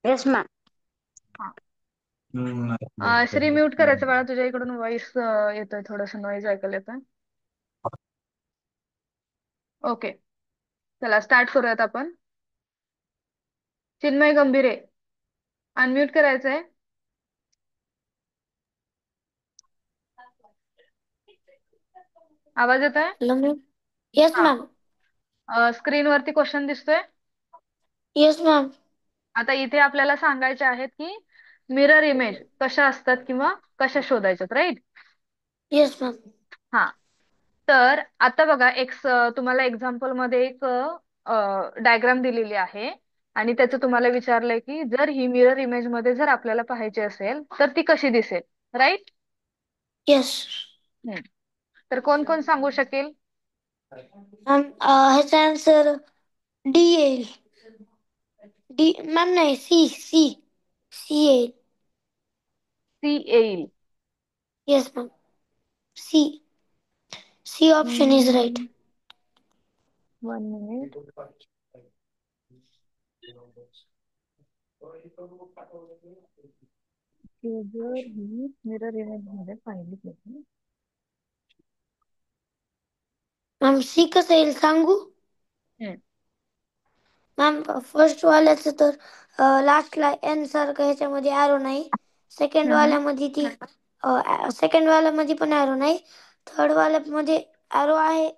Yes ma'am. हा. Shri mute करायचं बाळा, तुझ्या इकडून व्हॉइस येतोय, थोडस नॉईज ऐकायला येतोय. ओके, चला स्टार्ट करूयात आपण. चिन्मय गंभीरे, अनम्यूट करायचंय. आवाज येतोय? Hello ma'am. येस हा. मॅम. स्क्रीन वरती क्वेश्चन दिसतोय. Yes ma'am. आता इथे आपल्याला सांगायचे आहेत की मिरर इमेज कशा असतात किंवा कशा शोधायच्यात, राईट? Yes ma'am. हा. तर आता बघा, तुम्हाला एक्झाम्पल मध्ये एक डायग्राम दिलेली आहे आणि त्याचं तुम्हाला विचारलंय की जर ही मिरर इमेज मध्ये जर आपल्याला पाहायची असेल तर ती कशी दिसेल, राईट? येस तर कोण कोण सांगू शकेल? मॅम. ह्याचा आन्सर डी येईल. डी मॅम, नाही, सी सी सी येईल. सी येईल. Yes ma'am. C C option is right. 1 minute. जर ही मिरर इमेज मध्ये पाहिली पाहिजे. मॅम, सी कसं येईल सांगू? हम्म. मॅम, फर्स्ट वाल्याचं तर लास्टला एन सारखं ह्याच्यामध्ये ॲरो नाही. सेकंड हम्म. वाल्यामध्ये सेकंड वाल्यामध्ये पण ॲरो नाही. थर्ड वाल्यामध्ये ॲरो आहे,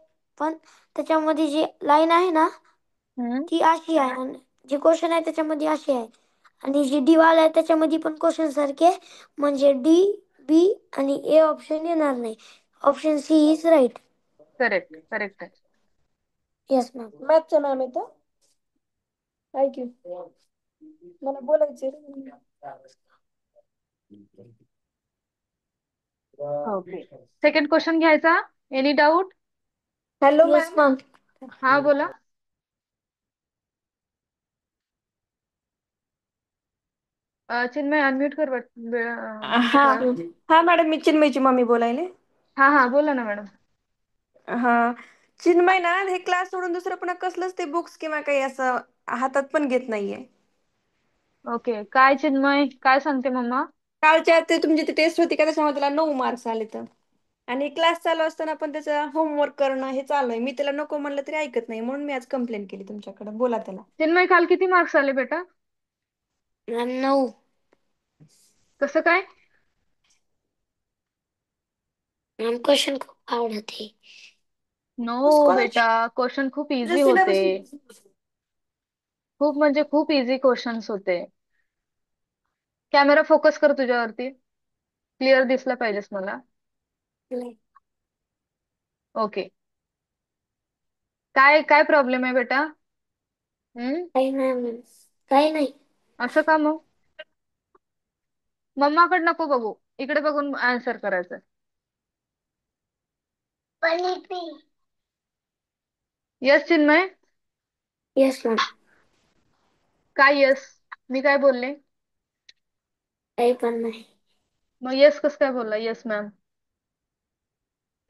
पण त्याच्यामध्ये जी लाईन आहे ना हम्म. ती अशी आहे, आणि जे क्वेश्चन आहे त्याच्यामध्ये अशी आहे, आणि जी डी वाला आहे त्याच्यामध्ये पण क्वेश्चन सारखे, म्हणजे डी, बी आणि ए ऑप्शन येणार नाही. Option C is right. Correct, correct आहे. Yes ma'am. मॅथ्सचं मॅम येतं. Thank you. मला बोलायचे. ओके, सेकंड क्वेश्चन घ्यायचा. Any doubt? Hello ma'am. हा, बोला. चिन्मय अनम्यूट कर हा बाळा. हा मॅडम, मी चिन्मयची मम्मी बोलायले. हा हा, बोला ना मॅडम. हा, चिन्मय ना हे क्लास सोडून दुसरं पुन्हा कसलंच ते बुक्स किंवा काही असं हातात पण घेत नाहीये. ओके, काय चिन्मय, काय सांगते मम्मा? कालच्या ते तुमची ती टेस्ट होती का, त्याच्यामध्ये त्याला 9 मार्क्स आले. तर आणि क्लास चालू असताना पण त्याचं होमवर्क करणं हे चालू आहे. मी त्याला नको म्हणलं तरी ऐकत नाही, म्हणून मी आज कंप्लेंट केली तुमच्याकडे. बोला त्याला. चिन्मय, काल किती मार्क्स आले बेटा? 9. कसं काय? मॅम, क्वेश्चन खूप आवडते. नो बेटा, क्वेश्चन खूप इझी होते. सिलेबस. खूप म्हणजे खूप इझी क्वेश्चन्स होते. कॅमेरा फोकस कर तुझ्यावरती, क्लिअर दिसला पाहिजेस मला. ओके. काय काय प्रॉब्लेम आहे बेटा? काही नाही मॅम, काही नाही. असं का मग? मम्माकडे नको बघू, इकडे बघून आन्सर करायचं. यस चिन्मय? Yes ma'am. काय यस? मी काय बोलले? काही पण नाही. मग यस कसं काय बोलला? Yes ma'am.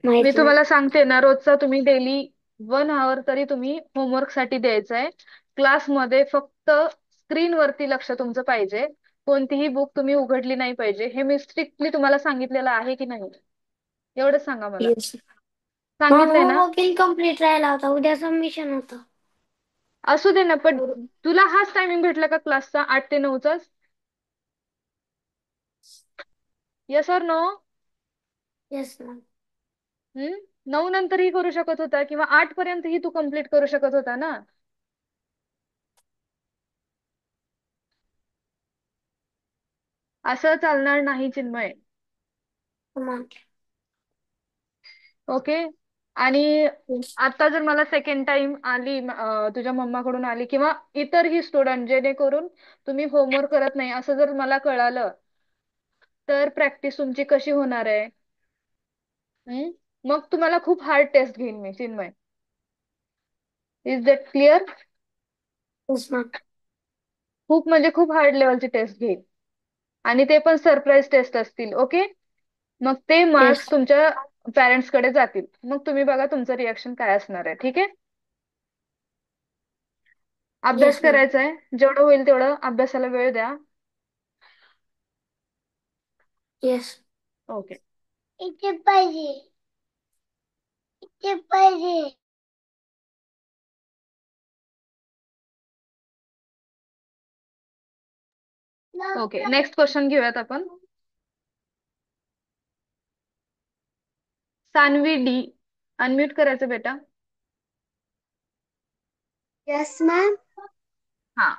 मी माहित नाही. तुम्हाला सांगते ना, रोजचा तुम्ही डेली 1 आवर तरी तुम्ही होमवर्क साठी द्यायचा आहे. क्लासमध्ये फक्त स्क्रीन वरती लक्ष तुमचं पाहिजे. कोणतीही बुक तुम्ही उघडली नाही पाहिजे. हे मी स्ट्रिक्टली तुम्हाला सांगितलेलं आहे की नाही? एवढं सांगा मला. Yes ma'am. सांगितलंय ना? होमवर्क इनकम्प्लीट राहिला होता, उद्या सबमिशन होतं. असू दे ना, पण तुला हाच टायमिंग भेटला का क्लासचा, 8 ते 9चाच? Yes or no? Yes ma'am. 9 नंतरही करू शकत होता किंवा 8 पर्यंतही तू कम्प्लीट करू शकत होता ना. असं चालणार नाही चिन्मय. मॅम. ओके. आणि आता जर मला सेकंड टाइम आली, तुझ्या मम्माकडून आली किंवा इतरही स्टुडंट, जेणेकरून तुम्ही होमवर्क करत नाही असं जर मला कळालं, तर प्रॅक्टिस तुमची कशी होणार आहे? मग तुम्हाला खूप हार्ड टेस्ट घेईन मी Chinmay. Is that clear? Yes ma'am. खूप म्हणजे खूप हार्ड लेवलची टेस्ट घेईन, आणि ते पण सरप्राईज टेस्ट असतील. ओके. मग ते येस. मार्क्स तुमच्या पॅरेंट्स कडे जातील. मग तुम्ही बघा तुमचं रिॲक्शन काय असणार आहे. ठीक आहे? अभ्यास येस मॅम. करायचा आहे, जेवढं होईल तेवढं अभ्यासाला वेळ द्या. येस. ओके. इथे पाहिजे. इथे पाहिजे. ओके, नेक्स्ट क्वेश्चन घेऊयात आपण. सान्वी डी, अनम्यूट करायचं बेटा. Yes ma'am. हा.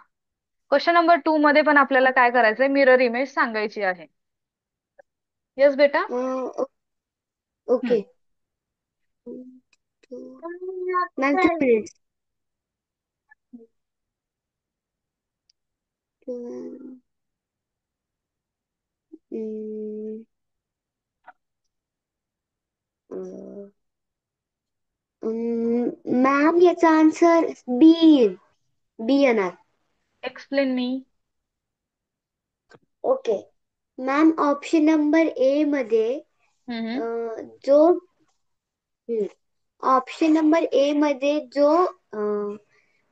क्वेश्चन नंबर 2 मध्ये पण आपल्याला काय करायचंय, मिरर इमेज सांगायची आहे. येस बेटा. ओके. Ma'am 2 minutes. मॅम याचा आन्सर बी येईल. बी येणार. Explain me. Okay ma'am, option number A मध्ये हम्म जो ऑप्शन नंबर ए मध्ये जो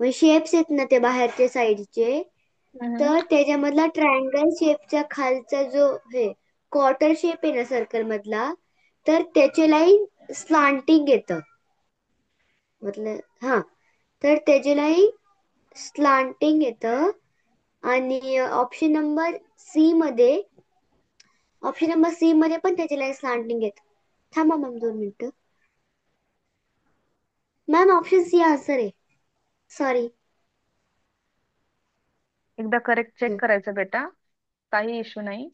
शेप्स आहेत ना ते बाहेरच्या साईडचे, हम्म तर त्याच्यामधला ट्रायंगल शेपच्या खालचा जो क्वार्टर शेप आहे ना सर्कल मधला, तर त्याचे लाईन स्लांटिंग येतं. मतलब हा, तर त्याचे लाईन स्लांटिंग येतं. आणि ऑप्शन नंबर सी मध्ये पण त्याचे लाईन स्लांटिंग येतं. थांबा मॅम 2 मिनिटं. मॅम ऑप्शन सी आन्सर आहे. सॉरी. एकदा करेक्ट चेक करायचं बेटा, काही इश्यू नाही.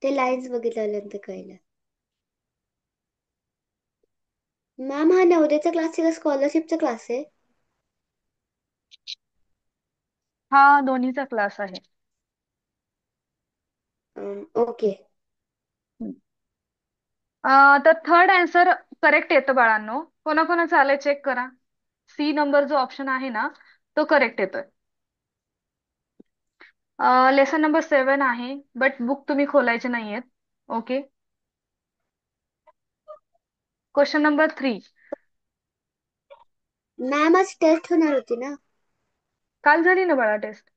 ते लाईन्स बघितल्यानंतर कळलं. मॅम हा नवोदयचा क्लास आहे का स्कॉलरशिपचा क्लास आहे? हा दोन्हीचा क्लास आहे. ओके. हम्म. तर थर्ड आन्सर करेक्ट येतं बाळांनो. कोणाकोणाचं आलंय चेक करा. सी नंबर जो ऑप्शन आहे ना, तो करेक्ट येतोय. लेसन नंबर 7 आहे, बट बुक तुम्ही खोलायचे नाहीयेत. ओके. Question number 3. मॅम आज टेस्ट होणार होती ना? काल झाली ना बाळा टेस्ट.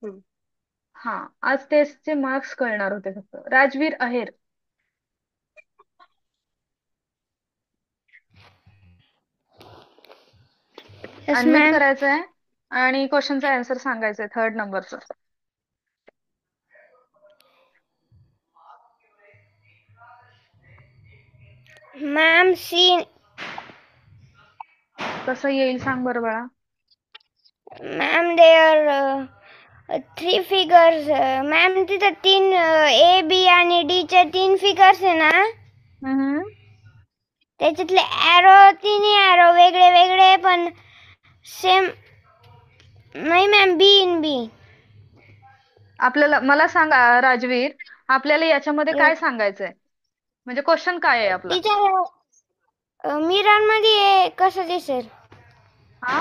हं. हा, आज टेस्टचे मार्क्स कळणार होते फक्त. राजवीर अहेर, यस अनम्यूट मॅम. करायचं आहे आणि क्वेश्चनचा आन्सर सांगायचंय थर्ड नंबरचं. Ma'am C. कसं येईल सांग बरं बाळा. Ma'am there 3 figures. मॅम तिथं 3 ए बी आणि डी च्या 3 फिगर्स आहे ना, हम्म. त्याच्यातले तिन्ही ॲरो वेगळे वेगळे पण सेम. नाही मॅम, बी इन बी. मला सांगा राजवीर, आपल्याला याच्यामध्ये काय येस. सांगायचंय, म्हणजे क्वेश्चन काय आहे आपला. तिच्या मिरर मध्ये कसं दिसेल? हा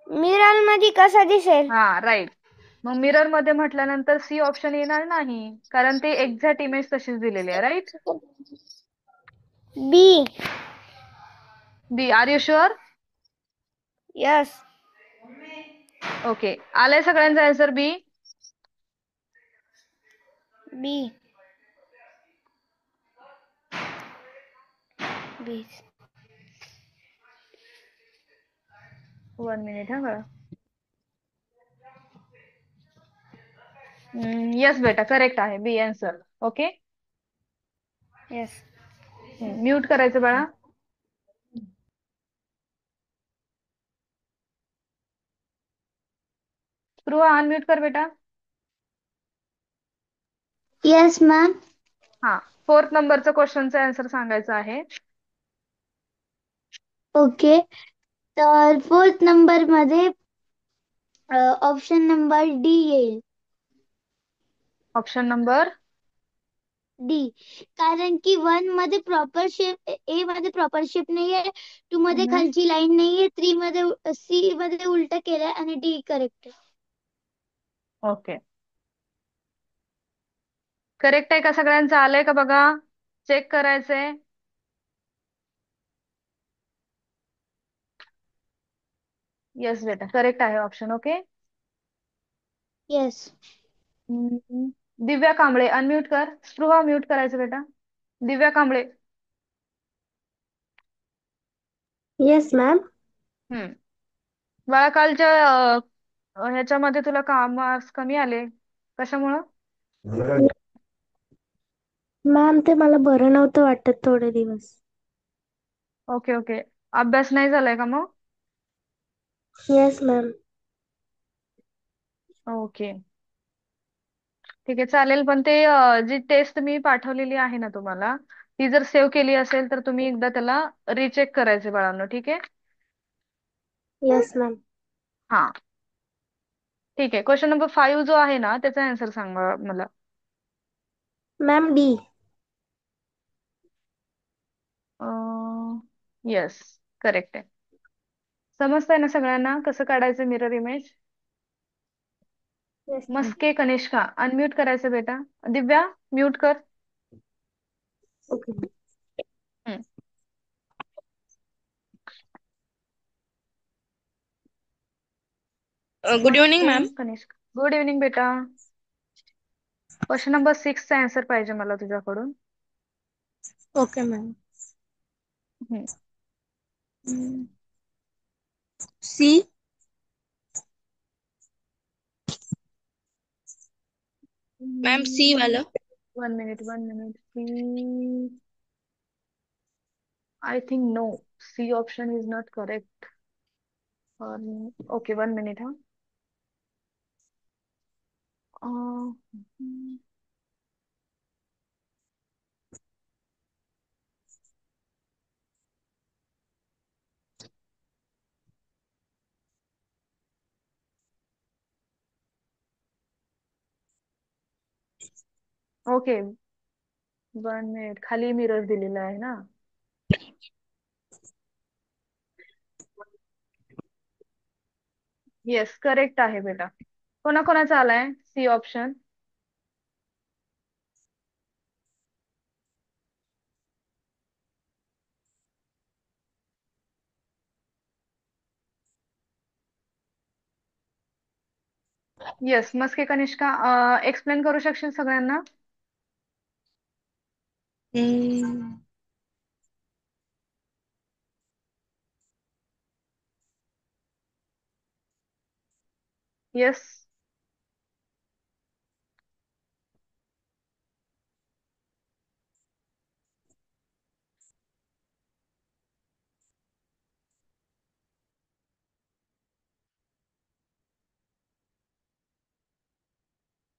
मिरर मध्ये कसं दिसेल? हा राईट. मग मिरर मध्ये म्हटल्यानंतर सी ऑप्शन येणार नाही, कारण ते एक्झॅक्ट इमेज तशीच दिलेली आहे. Right. B. B, are you sure? Yes. Okay, आलंय सगळ्यांचा आन्सर बी. बी. बी. 1 मिनिट हा बाळा. येस बेटा, करेक्ट आहे बी आन्सर. ओके. यस. म्यूट करायचं बाळा. स्पृहा अनम्यूट कर बेटा. Yes ma'am. हा, फोर्थ नंबरचं क्वेश्चनचा आन्सर सांगायचं आहे. ओके, तर फोर्थ नंबर मध्ये ऑप्शन नंबर डी येईल. Option number D. कारण की 1 मध्ये प्रॉपर शेप, ए मध्ये प्रॉपर शेप नाहीये, 2 मध्ये खालची लाईन नाहीये, 3 मध्ये, सी मध्ये उलट केलंय आणि डी करेक्ट आहे. ओके. करेक्ट आहे का सगळ्यांचं? आलंय का बघा, चेक करायचंय. येस बेटा, करेक्ट आहे option. Okay. Yes. Divya Kamble unmute कर. स्पृहा म्यूट करायचं बेटा. Divya Kamble. Yes ma'am. Hmm. बाळा, कालच्या ह्याच्यामध्ये तुला का मार्क्स कमी आले, कशामुळं? मॅम ते मला बरं नव्हतं वाटत थोडे दिवस. Okay okay. अभ्यास नाही झालाय का मग? Yes ma'am. ओके. ठीक आहे, चालेल. पण ते जी टेस्ट मी पाठवलेली आहे ना तुम्हाला, ती जर सेव्ह केली असेल तर तुम्ही एकदा त्याला रिचेक करायचे बाळांनो. ठीक आहे. Yes ma'am. हा. ठीक आहे. क्वेश्चन नंबर 5 जो आहे ना, त्याचा आन्सर सांगा मला. Ma'am D. येस, करेक्ट आहे. समजतंय ना सगळ्यांना कसं काढायचं mirror image? Yes ma'am. Maske Kanishka unmute करायचं बेटा. दिव्या म्यूट कर. Okay. Hmm. Good evening Maske ma'am. Kanishka, good evening बेटा. क्वेश्चन नंबर 6 चा आन्सर पाहिजे मला तुझ्याकडून. Okay ma'am. Hmm. C. Ma'am C वाला. 1 minute 1 minute. I think no, C option is not correct. Okay, 1 minute. हा. Okay, 1 minute. खाली mirror दिलेला आहे ना. येस, करेक्ट आहे बेटा. कोणाकोणाचा आलाय C option? Yes, Maske Kanishka explain करू शकशील सगळ्यांना? येस.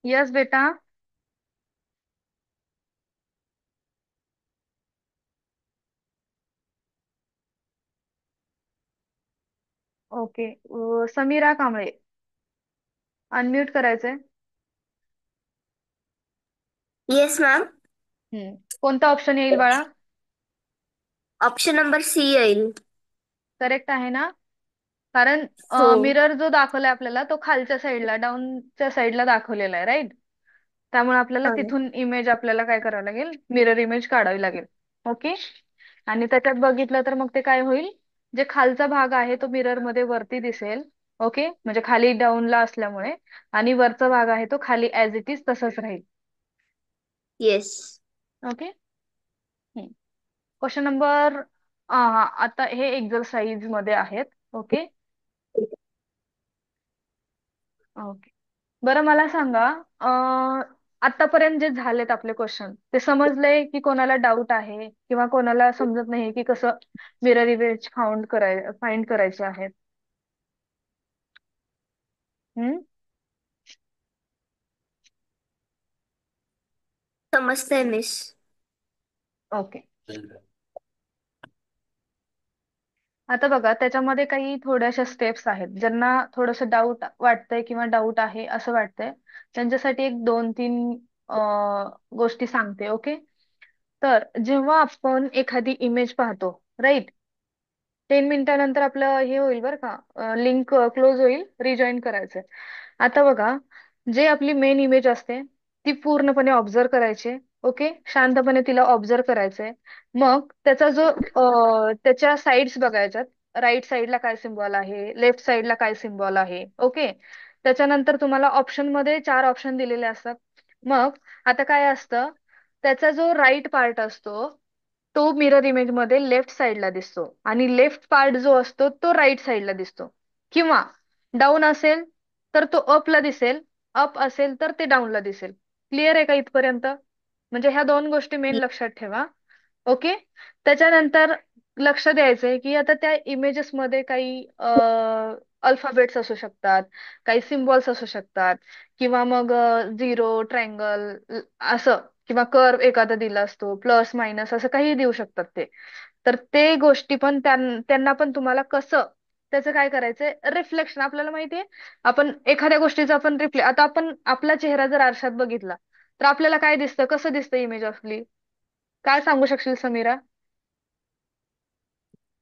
यस बेटा. ओके. समीरा कांबळे अनम्यूट करायचंय. Yes ma'am. कोणता ऑप्शन येईल बाळा? ऑप्शन नंबर सी येईल. करेक्ट आहे ना? कारण हो. मिरर जो दाखवलाय आपल्याला तो खालच्या साईडला, डाऊनच्या साईडला दाखवलेला आहे, राईट? त्यामुळे आपल्याला हा. तिथून इमेज आपल्याला काय करावं लागेल, मिरर इमेज काढावी लागेल. ओके. आणि त्याच्यात बघितलं तर मग ते काय होईल, जे खालचा भाग आहे तो मिरर मध्ये वरती दिसेल. ओके, म्हणजे खाली डाऊनला असल्यामुळे. आणि वरचा भाग आहे तो खाली ऍज इट इज तसंच राहील. येस. ओके. क्वेश्चन नंबर, आता हे एक्झरसाइज मध्ये आहेत. ओके. ओके. बरं, मला सांगा, आतापर्यंत जे झालेत आपले क्वेश्चन, ते समजले की कोणाला डाऊट आहे किंवा कोणाला समजत नाही की कसं मिरर इमेज फाइंड करायचे आहेत? हम्म. समजतंय मिस. ओके. आता बघा, त्याच्यामध्ये काही थोड्याशा स्टेप्स आहेत. ज्यांना थोडस डाऊट वाटतंय किंवा डाऊट आहे असं वाटतंय, त्यांच्यासाठी एक 2-3 गोष्टी सांगते. ओके. तर जेव्हा आपण एखादी इमेज पाहतो, राईट, 10 मिनिटानंतर आपलं हे होईल बरं का, लिंक क्लोज होईल, रिजॉईन करायचंय. आता बघा, जे आपली मेन इमेज असते ती पूर्णपणे ऑब्झर्व करायची. ओके, शांतपणे तिला ऑब्झर्व करायचंय. मग त्याचा जो त्याच्या साईड्स बघायच्यात, राईट साईडला काय सिम्बॉल आहे, लेफ्ट साईडला काय सिम्बॉल आहे. ओके. त्याच्यानंतर तुम्हाला ऑप्शन मध्ये 4 ऑप्शन दिलेले असतात. मग आता काय असतं, त्याचा जो राईट पार्ट असतो तो मिरर इमेज मध्ये लेफ्ट साईडला दिसतो आणि लेफ्ट पार्ट जो असतो तो राईट साईडला दिसतो. किंवा डाऊन असेल तर तो अपला दिसेल, अप असेल तर ते डाऊनला दिसेल. क्लिअर आहे का इथपर्यंत? म्हणजे ह्या 2 गोष्टी मेन लक्षात ठेवा. ओके. त्याच्यानंतर लक्ष द्यायचंय की आता त्या इमेजेस मध्ये काही अल्फाबेट्स असू शकतात, काही सिम्बॉल्स असू शकतात, किंवा मग झिरो, ट्रायंगल असं, किंवा कर्व एखादा दिला असतो, प्लस मायनस असं काही देऊ शकतात ते. तर ते गोष्टी पण त्यांना पण तुम्हाला कसं त्याचं काय करायचंय, रिफ्लेक्शन. आपल्याला माहितीये आपण एखाद्या गोष्टीचं आपण आता आपण आपला चेहरा जर आरशात बघितला तर आपल्याला काय दिसतं, कसं दिसतं इमेज आपली? काय सांगू शकशील समीरा?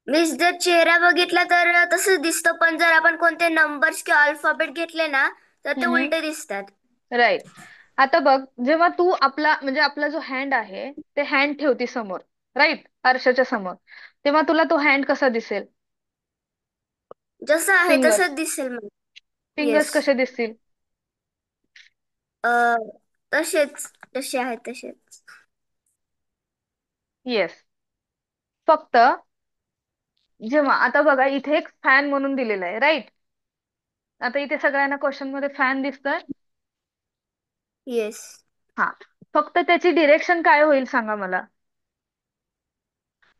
मीन्स जर चेहरा बघितला तर तसंच दिसतं, पण जर आपण कोणते नंबर्स किंवा अल्फाबेट घेतले ना तर ते हम्म. उलटे दिसतात. राईट. आता बघ, जेव्हा तू आपला म्हणजे आपला जो हँड आहे ते हँड ठेवती समोर, राईट, आरशाच्या समोर, तेव्हा तुला तो हँड कसा दिसेल? जसं आहे फिंगर्स. तसंच दिसेल मग. Fingers yes. कसे दिसतील? तसेच, जसे आहेत तसेच. येस. फक्त जेव्हा आता बघा इथे एक फॅन म्हणून दिलेलं आहे, राईट. आता इथे सगळ्यांना क्वेश्चन मध्ये फॅन दिसतोय. येस. हा. फक्त त्याची डिरेक्शन काय होईल सांगा मला?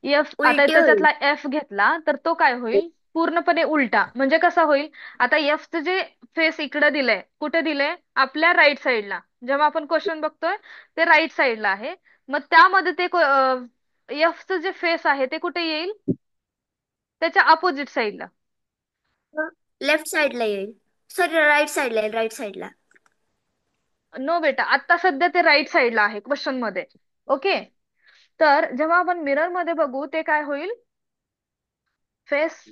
एफ, आता उलटे होईल. त्याच्यातला एफ घेतला तर तो काय होईल? पूर्णपणे उलटा. म्हणजे कसा होईल? आता एफचं जे फेस इकडे दिलंय, कुठे दिलंय? आपल्या राईट साईडला. जेव्हा आपण क्वेश्चन बघतोय ते राईट साईडला आहे. मग त्यामध्ये ते एफचं जे फेस आहे ते कुठे येईल? त्याच्या अपोजिट साईडला. लेफ्ट साइडला येईल. सॉरी, राईट साइडला येईल, राईट साइडला. नो बेटा, आता सध्या ते राईट साईडला आहे क्वेश्चन मध्ये. ओके. तर जेव्हा आपण मिरर मध्ये बघू ते काय होईल? फेस.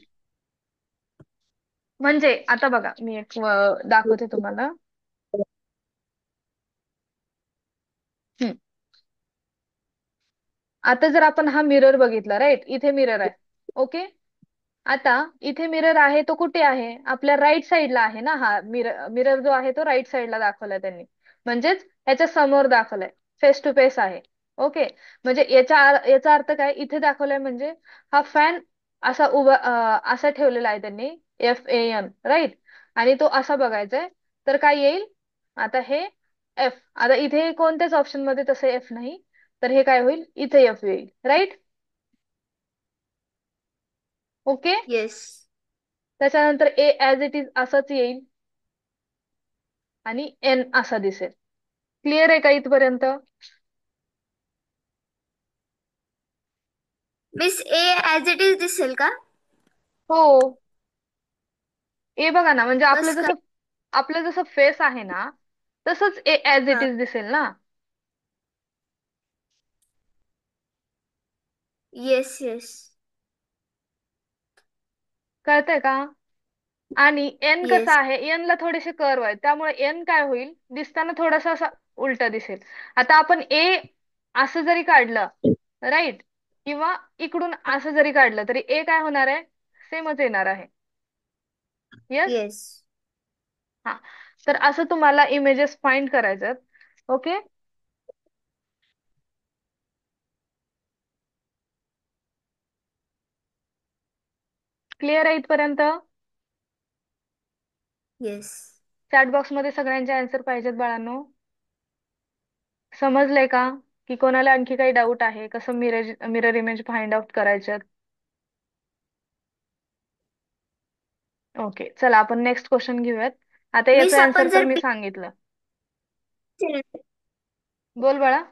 म्हणजे आता बघा मी एक दाखवते तुम्हाला. हम्म. आता जर आपण हा मिरर बघितला, राईट, इथे मिरर आहे. ओके. आता इथे मिरर आहे तो कुठे आहे? आपल्या राईट साईडला आहे ना. हा मिरर, मिरर जो आहे तो राईट साईडला दाखवलाय त्यांनी, म्हणजेच याच्या समोर दाखवलाय, फेस टू फेस आहे. ओके. म्हणजे याचा अर्थ काय इथे दाखवलाय, म्हणजे हा फॅन असा उभा असा ठेवलेला आहे त्यांनी, FAN, राईट. आणि तो असा बघायचाय. तर काय येईल? आता हे एफ, आता इथे कोणत्याच ऑप्शन मध्ये तसं एफ नाही, तर हे काय होईल? इथे एफ येईल, राईट. ओके. येस. त्याच्यानंतर ए ऍज इट इज असंच येईल आणि एन असा दिसेल. क्लिअर आहे का इथपर्यंत? Miss A as it is दिसेल का? हो. ए बघा ना, म्हणजे कस काय? आपलं जसं फेस आहे ना तसंच ए ऍज इट हा. इज दिसेल ना. Yes, yes. कळतंय का? आणि एन कसा येस. आहे, एन ला थोडेसे कर्व आहेत, त्यामुळे एन काय होईल? दिसताना थोडासा असा उलटा दिसेल. आता आपण ए असं जरी काढलं, राईट, किंवा इकडून असं जरी काढलं तरी ए काय होणार आहे? सेमच येणार आहे. येस. येस. हा. तर असं तुम्हाला इमेजेस फाइंड करायचं. ओके. क्लिअर आहे इथपर्यंत? येस. चॅट बॉक्स मध्ये सगळ्यांचे आन्सर पाहिजेत बाळांनो. समजलंय का? की कोणाला आणखी काही डाऊट आहे कसं mirror mirror image find out करायच्यात? ओके, चला आपण नेक्स्ट क्वेश्चन घेऊयात. आता मिस याचं आन्सर आपण तर जर मी सांगितलं. बोल बाळा.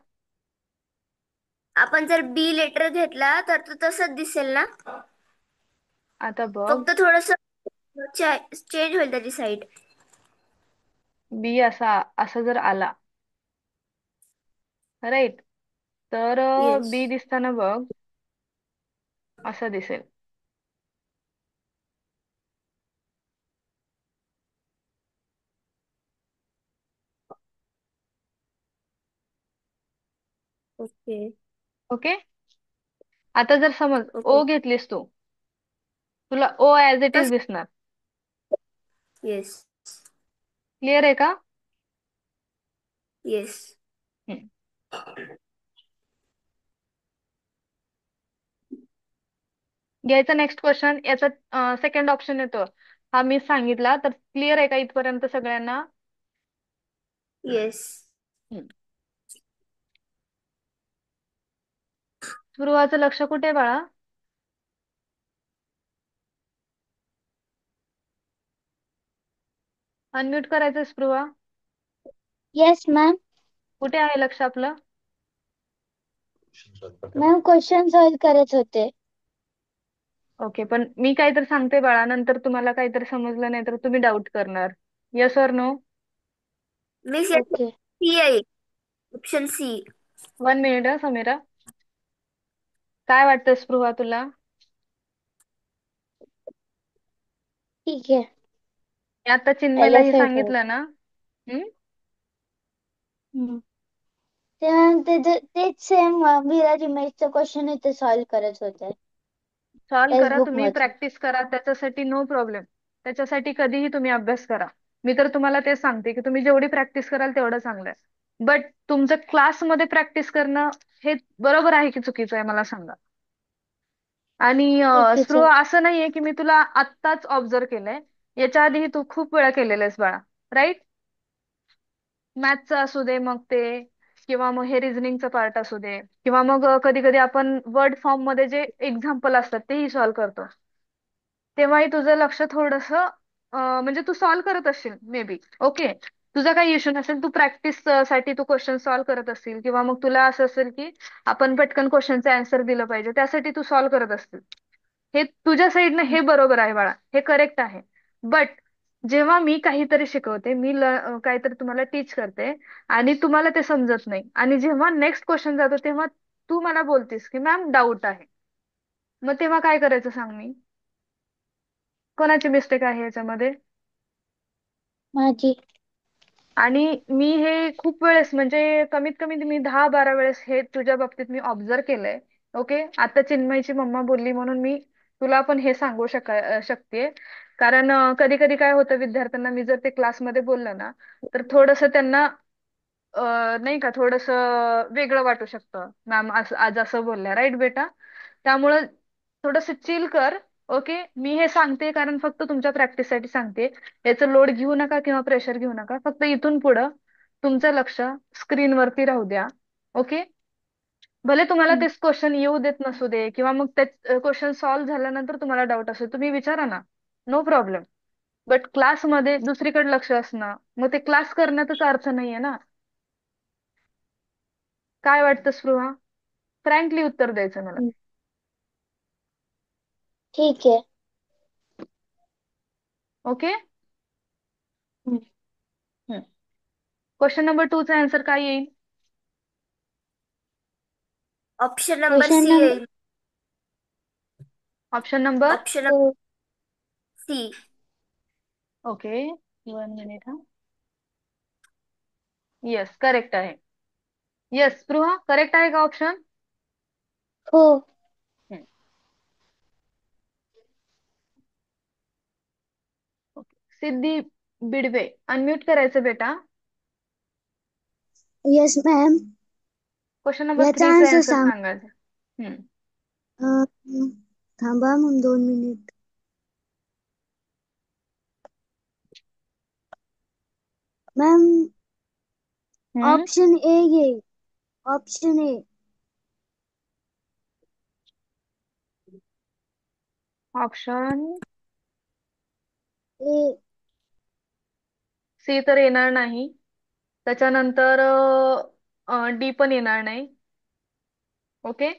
आपण जर बी लेटर घेतला तर तो तसंच दिसेल ना? आता बघ, फक्त थोडस चेंज होईल त्याची साईड. बी असा असा जर आला, राईट, तर येस. बी दिसताना बघ असं दिसेल. ओके. ओके. आता जर समज ओके. ओ घेतलीस तू, तुला ओ ऍज इट इज तस दिसणार. येस. क्लिअर आहे का? येस. हम्म. घ्यायचं नेक्स्ट क्वेश्चन. याचा सेकंड ऑप्शन येतो, हा मी सांगितला. तर क्लिअर आहे का इथपर्यंत सगळ्यांना? येस. हम्म. स्पृहाचं लक्ष कुठे आहे बाळा? अनम्यूट करायचं स्पृहा. Yes ma'am. कुठे आहे लक्ष आपलं? मॅम क्वेश्चन सॉल्व करत होते. ओके, पण मी काहीतरी सांगते बाळा, नंतर तुम्हाला काहीतरी समजलं नाही तर तुम्ही डाऊट करणार. Yes or no? Miss, okay. C आहे. Option C. 1 मिनिट समीरा. काय वाटतं स्पृहा तुला? ठीक आहे. मी आता चिन्मयला हे एलिफंट आहे. सांगितलं ना. हम्म. ते मॅम तेच सेम विराज इमेजचं क्वेश्चन आहे ते सॉल्व करत होते सॉल्व करा टेक्स्टबुक तुम्ही, मधून. प्रॅक्टिस करा, त्याच्यासाठी नो प्रॉब्लेम. त्याच्यासाठी कधीही तुम्ही अभ्यास करा. मी तर तुम्हाला तेच सांगते की तुम्ही जेवढी प्रॅक्टिस कराल तेवढं चांगलं आहे. बट तुमचं क्लासमध्ये प्रॅक्टिस करणं हे बरोबर आहे की चुकीचं आहे मला सांगा. आणि ओके चल. स्पृहा, असं नाहीये की मी तुला आत्ताच ऑब्झर्व केलंय. याच्या आधीही तू खूप वेळा केलेलं आहेस बाळा, राईट? मॅथचं असू दे मग ते, किंवा मग हे रिझनिंगचं पार्ट असू दे, किंवा मग कधी कधी आपण वर्ड फॉर्म मध्ये जे एक्झाम्पल असतात तेही सॉल्व्ह करतो. तेव्हाही तुझं लक्ष थोडस, म्हणजे तू सॉल्व्ह करत असशील मे बी. ओके, तुझा काही इश्यू नसेल, तू प्रॅक्टिस साठी तू क्वेश्चन सॉल्व्ह करत असतील, किंवा मग तुला असं असेल की आपण पटकन क्वेश्चनचं आन्सर दिलं पाहिजे, त्यासाठी तू सॉल्व्ह करत असतील. हे तुझ्या साईडनं हे बरोबर आहे बाळा, हे करेक्ट आहे. बट जेव्हा मी काहीतरी शिकवते, काहीतरी तुम्हाला टीच करते आणि तुम्हाला ते समजत नाही, आणि जेव्हा नेक्स्ट क्वेश्चन जातो तेव्हा तू मला बोलतेस की मॅम डाऊट आहे, मग तेव्हा काय करायचं सांग? मी कोणाची मिस्टेक आहे याच्यामध्ये? माझी. आणि मी हे खूप वेळेस, म्हणजे कमीत कमी मी 10-12 वेळेस हे तुझ्या बाबतीत मी ऑब्झर्व केलंय. ओके, आता चिन्मयची मम्मा बोलली म्हणून मी तुला पण हे सांगू शकते. कारण कधी कधी काय होतं विद्यार्थ्यांना, मी जर ते क्लासमध्ये बोललं ना तर थोडंसं त्यांना नाही का, थोडंसं वेगळं वाटू शकतं. मॅम असं आज असं बोलल्या, राईट बेटा? त्यामुळं थोडंसं चिल कर. ओके, मी हे सांगते कारण फक्त तुमच्या प्रॅक्टिससाठी सांगते. याचं लोड घेऊ नका किंवा प्रेशर घेऊ नका. फक्त इथून पुढं तुमचं लक्ष स्क्रीनवरती राहू द्या. ओके, भले तुम्हाला ते क्वेश्चन येऊ देत नसू दे, किंवा मग ते क्वेश्चन सॉल्व्ह झाल्यानंतर तुम्हाला डाऊट असेल, तुम्ही विचारा ना, नो प्रॉब्लेम. बट क्लासमध्ये दुसरीकडे लक्ष असणं, मग ते क्लास करण्यातच अर्थ नाहीये ना. काय वाटतं स्पृहा? फ्रँकली उत्तर द्यायचं मला. ठीक आहे. ओके. क्वेश्चन नंबर 2 चा आन्सर काय येईल? Option number question C number आहे. Option number option C. Okay, 1 minute yes, correct आहे. येस स्पृहा, करेक्ट आहे का ऑप्शन? हो. सिद्धी बिडवे, अनम्यूट करायचं बेटा. Yes ma'am. क्वेश्चन नंबर याचा 3 चा आन्सर आन्सर सांग. सांगायचं. हम्म. थांबा मग 2 minute. Ma'am hmm. Option A घे. Option A. Option A. C तर येणार नाही. त्याच्यानंतर डी पण येणार नाही. ओके,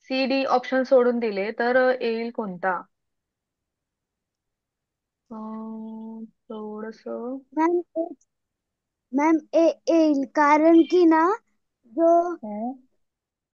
सी डी ऑप्शन सोडून दिले तर येईल कोणता? थोडस. मॅम ए. मॅम ए येईल कारण की ना जो